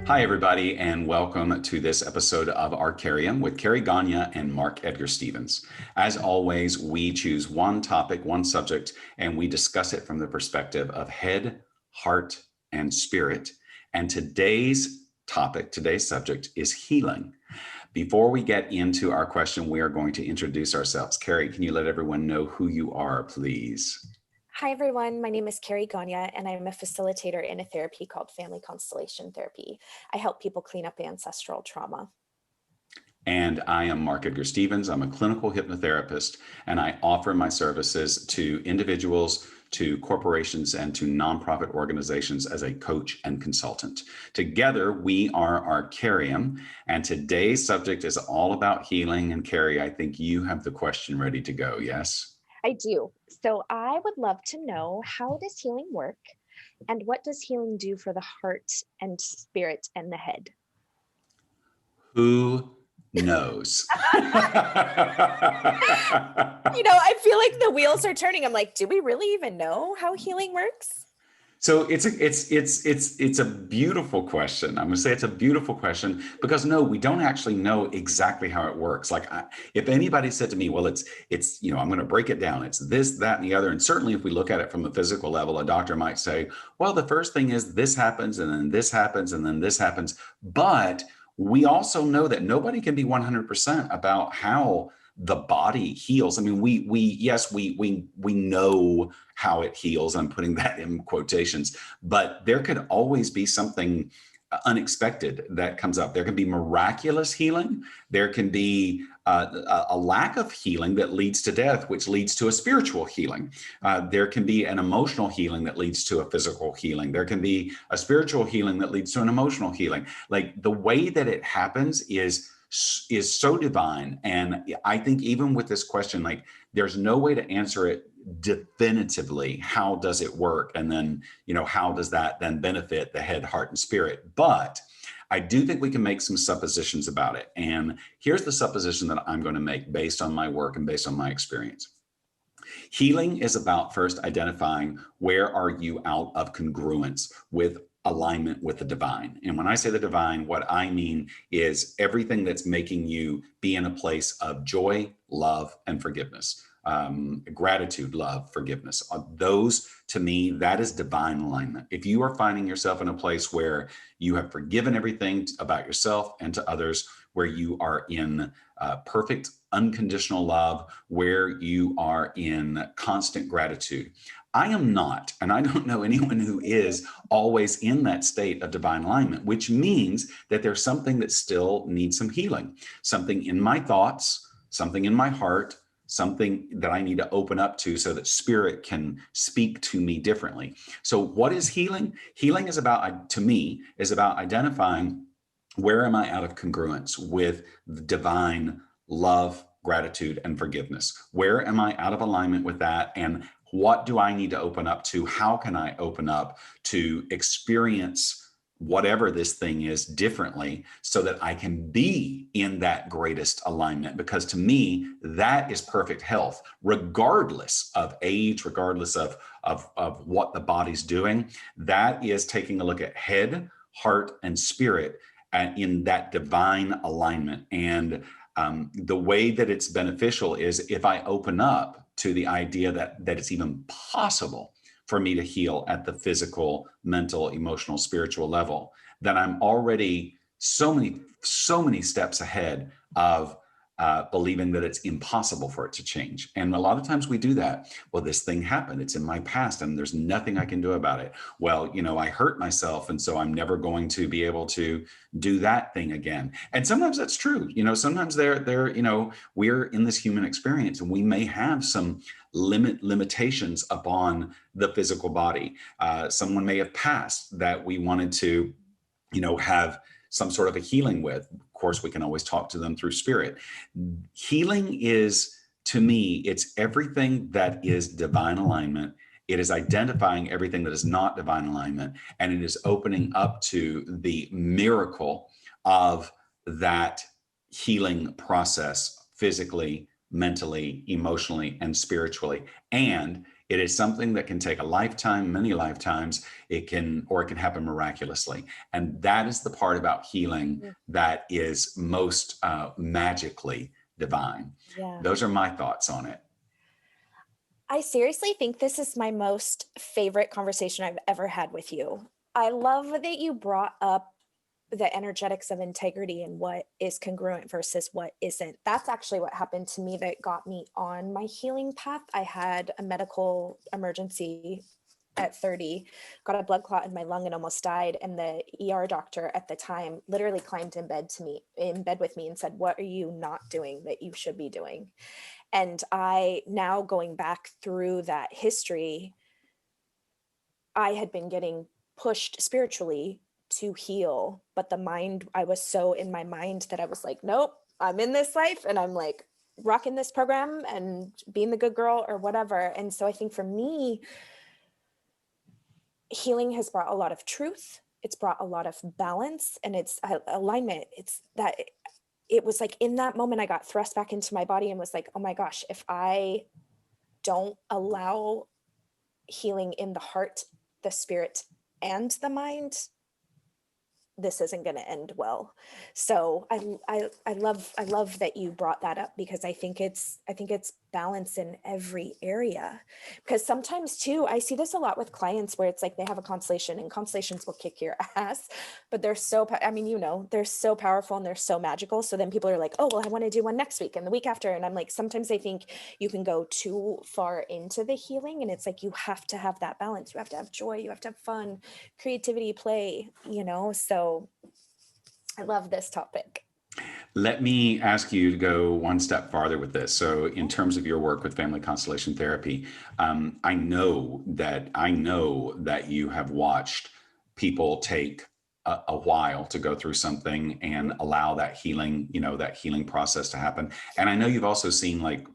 Hi, everybody, and welcome to this episode of Arkariem with Karie Gonia and Edgar Stephens. As always, we choose one topic, one subject, and we discuss it from the perspective of head, heart, and spirit. And today's topic, today's subject is healing. Before we get into our question, we are going to introduce ourselves. Karie, can you let everyone know who you are, please? Hi, everyone. My name is Karie Gonia, and I'm a facilitator in a therapy called Family Constellation Therapy. I help people clean up ancestral trauma. And I am Edgar Stephens. I'm a clinical hypnotherapist, and I offer my services to individuals, to corporations, and to nonprofit organizations as a coach and consultant. Together, we are Arkariem, and today's subject is all about healing. And Karie, I think you have the question ready to go, yes? I do. So I would love to know, how does healing work, and what does healing do for the heart and spirit and the head? Who knows? I feel like the wheels are turning. I'm like, do we really even know how healing works? So it's a beautiful question. I'm going to say it's a beautiful question because no, we don't actually know exactly how it works. If anybody said to me, well, it's I'm going to break it down. It's this, that, and the other. And certainly if we look at it from a physical level, a doctor might say, well, the first thing is this happens, and then this happens, and then this happens. But we also know that nobody can be 100% about how the body heals. I mean, we know how it heals. I'm putting that in quotations, but there could always be something unexpected that comes up. There can be miraculous healing. There can be a lack of healing that leads to death, which leads to a spiritual healing. There can be an emotional healing that leads to a physical healing. There can be a spiritual healing that leads to an emotional healing. Like, the way that it happens is so divine. And I think even with this question, like, there's no way to answer it definitively. How does it work? And then, how does that then benefit the head, heart, and spirit? But I do think we can make some suppositions about it. And here's the supposition that I'm going to make based on my work and based on my experience. Healing is about first identifying, where are you out of congruence with alignment with the divine. And when I say the divine, what I mean is everything that's making you be in a place of joy, love, and forgiveness. Gratitude, love, forgiveness. Those, to me, that is divine alignment. If you are finding yourself in a place where you have forgiven everything about yourself and to others, where you are in perfect unconditional love, where you are in constant gratitude. I am not, and I don't know anyone who is, always in that state of divine alignment, which means that there's something that still needs some healing, something in my thoughts, something in my heart, something that I need to open up to so that spirit can speak to me differently. So what is healing? Healing is about, to me, is about identifying, where am I out of congruence with the divine love, gratitude, and forgiveness? Where am I out of alignment with that? And what do I need to open up to? How can I open up to experience whatever this thing is differently so that I can be in that greatest alignment? Because to me, that is perfect health, regardless of age, regardless of what the body's doing. That is taking a look at head, heart, and spirit in that divine alignment. And the way that it's beneficial is if I open up to the idea that it's even possible for me to heal at the physical, mental, emotional, spiritual level, then I'm already so many steps ahead of believing that it's impossible for it to change. And a lot of times we do that. Well, this thing happened. It's in my past and there's nothing I can do about it. Well, I hurt myself, and so I'm never going to be able to do that thing again. And sometimes that's true. Sometimes we're in this human experience and we may have some limitations upon the physical body. Someone may have passed that we wanted to, have some sort of a healing with. Of course, we can always talk to them through spirit. Healing is, to me, it's everything that is divine alignment. It is identifying everything that is not divine alignment, and it is opening up to the miracle of that healing process physically, mentally, emotionally, and spiritually. And It is something that can take a lifetime, many lifetimes. It can happen miraculously. And that is the part about healing Mm. that is most magically divine. Yeah. Those are my thoughts on it. I seriously think this is my most favorite conversation I've ever had with you. I love that you brought up the energetics of integrity and what is congruent versus what isn't. That's actually what happened to me that got me on my healing path. I had a medical emergency at 30, got a blood clot in my lung and almost died. And the ER doctor at the time literally climbed in bed with me and said, "What are you not doing that you should be doing?" And I, now going back through that history, I had been getting pushed spiritually to heal, but the mind, I was so in my mind that I was like, nope, I'm in this life and I'm like rocking this program and being the good girl or whatever. And so I think for me, healing has brought a lot of truth. It's brought a lot of balance and it's alignment. It's that it was like in that moment, I got thrust back into my body and was like, oh my gosh, if I don't allow healing in the heart, the spirit, and the mind, this isn't going to end well. So I love that you brought that up because I think it's balance in every area. Because sometimes too, I see this a lot with clients where it's like they have a constellation and constellations will kick your ass, but they're so, I mean, you know, they're so powerful and they're so magical. So then people are like, oh, well, I want to do one next week and the week after. And I'm like, sometimes I think you can go too far into the healing and it's like, you have to have that balance. You have to have joy. You have to have fun, creativity, play, you know? So I love this topic. Let me ask you to go one step farther with this. So, in terms of your work with family constellation therapy, I know that you have watched people take a while to go through something and allow that healing, that healing process to happen. And I know you've also seen like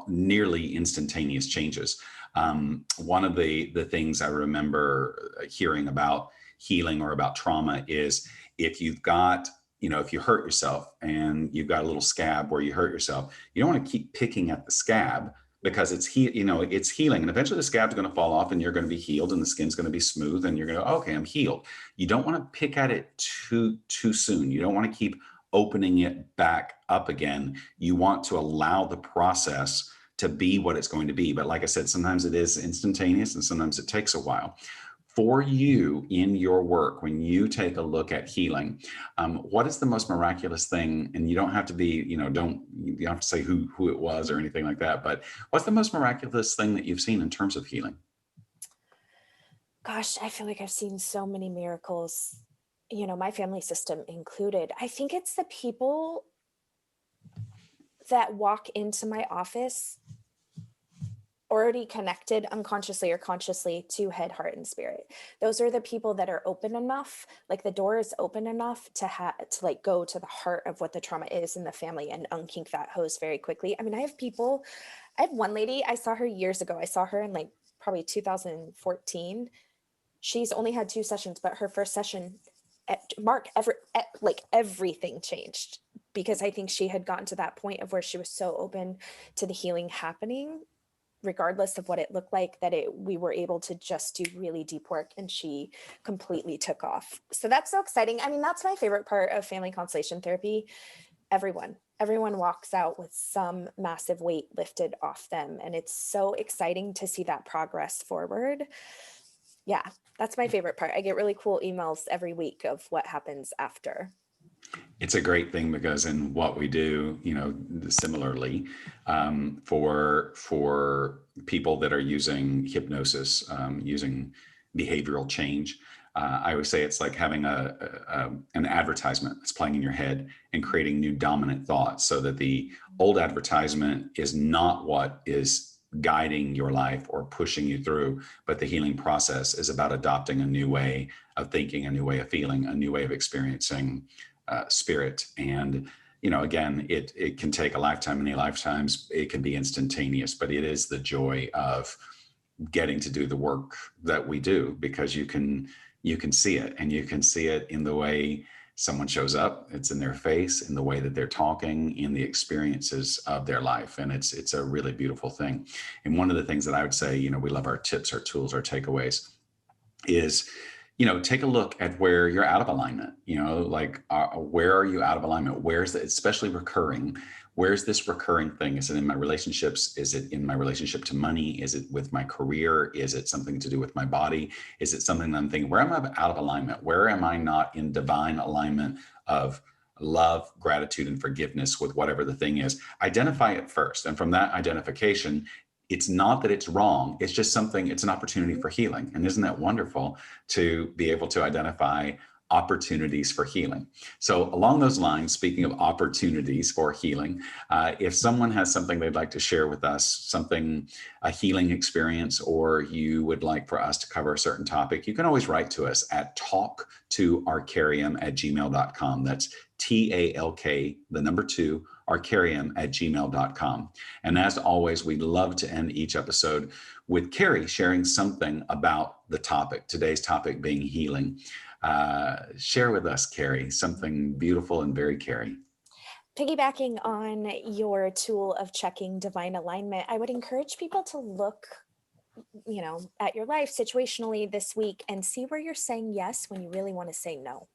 nearly instantaneous changes. One of the things I remember hearing about healing or about trauma is if you've got if you hurt yourself and you've got a little scab where you hurt yourself, you don't want to keep picking at the scab because it's it's healing, and eventually the scab's going to fall off and you're going to be healed and the skin's going to be smooth and you're going to go, okay, I'm healed. You don't want to pick at it too soon. You don't want to keep opening it back up again. You want to allow the process to be what it's going to be. But like I said, sometimes it is instantaneous and sometimes it takes a while. For you in your work, when you take a look at healing, what is the most miraculous thing? And you don't have to be, you don't have to say who it was or anything like that. But what's the most miraculous thing that you've seen in terms of healing? Gosh, I feel like I've seen so many miracles, my family system included. I think it's the people that walk into my office already connected unconsciously or consciously to head, heart, and spirit. Those are the people that are open enough, like the door is open enough to like go to the heart of what the trauma is in the family and unkink that hose very quickly. I mean, I have one lady, I saw her years ago. I saw her in like probably 2014. She's only had 2 sessions, but her first session like everything changed because I think she had gotten to that point of where she was so open to the healing happening regardless of what it looked like, that we were able to just do really deep work and she completely took off. So that's so exciting. I mean, that's my favorite part of family constellation therapy. Everyone walks out with some massive weight lifted off them. And it's so exciting to see that progress forward. Yeah, that's my favorite part. I get really cool emails every week of what happens after. It's a great thing because in what we do, similarly, for people that are using hypnosis, using behavioral change, I always say it's like having an advertisement that's playing in your head and creating new dominant thoughts, so that the old advertisement is not what is guiding your life or pushing you through, but the healing process is about adopting a new way of thinking, a new way of feeling, a new way of experiencing spirit. And again, it can take a lifetime, many lifetimes. It can be instantaneous, but it is the joy of getting to do the work that we do, because you can see it, and you can see it in the way someone shows up, it's in their face, in the way that they're talking, in the experiences of their life. And it's a really beautiful thing. And one of the things that I would say, we love our tips, our tools, our takeaways is, take a look at where you're out of alignment, like where are you out of alignment? Where's the, especially recurring, where's this recurring thing? Is it in my relationships? Is it in my relationship to money? Is it with my career? Is it something to do with my body? Is it something that I'm thinking, where am I out of alignment? Where am I not in divine alignment of love, gratitude, and forgiveness with whatever the thing is? Identify it first. And from that identification, it's not that it's wrong. It's just something, it's an opportunity for healing. And isn't that wonderful to be able to identify opportunities for healing? So along those lines, speaking of opportunities for healing, if someone has something they'd like to share with us, something, a healing experience, or you would like for us to cover a certain topic, you can always write to us at talk2arkariem@gmail.com. That's TALK, the number 2, arkariem@gmail.com. And as always, we love to end each episode with Karie sharing something about the topic, today's topic being healing. Share with us, Karie, something beautiful and very Karie. Piggybacking on your tool of checking divine alignment, I would encourage people to look, at your life situationally this week and see where you're saying yes when you really want to say no.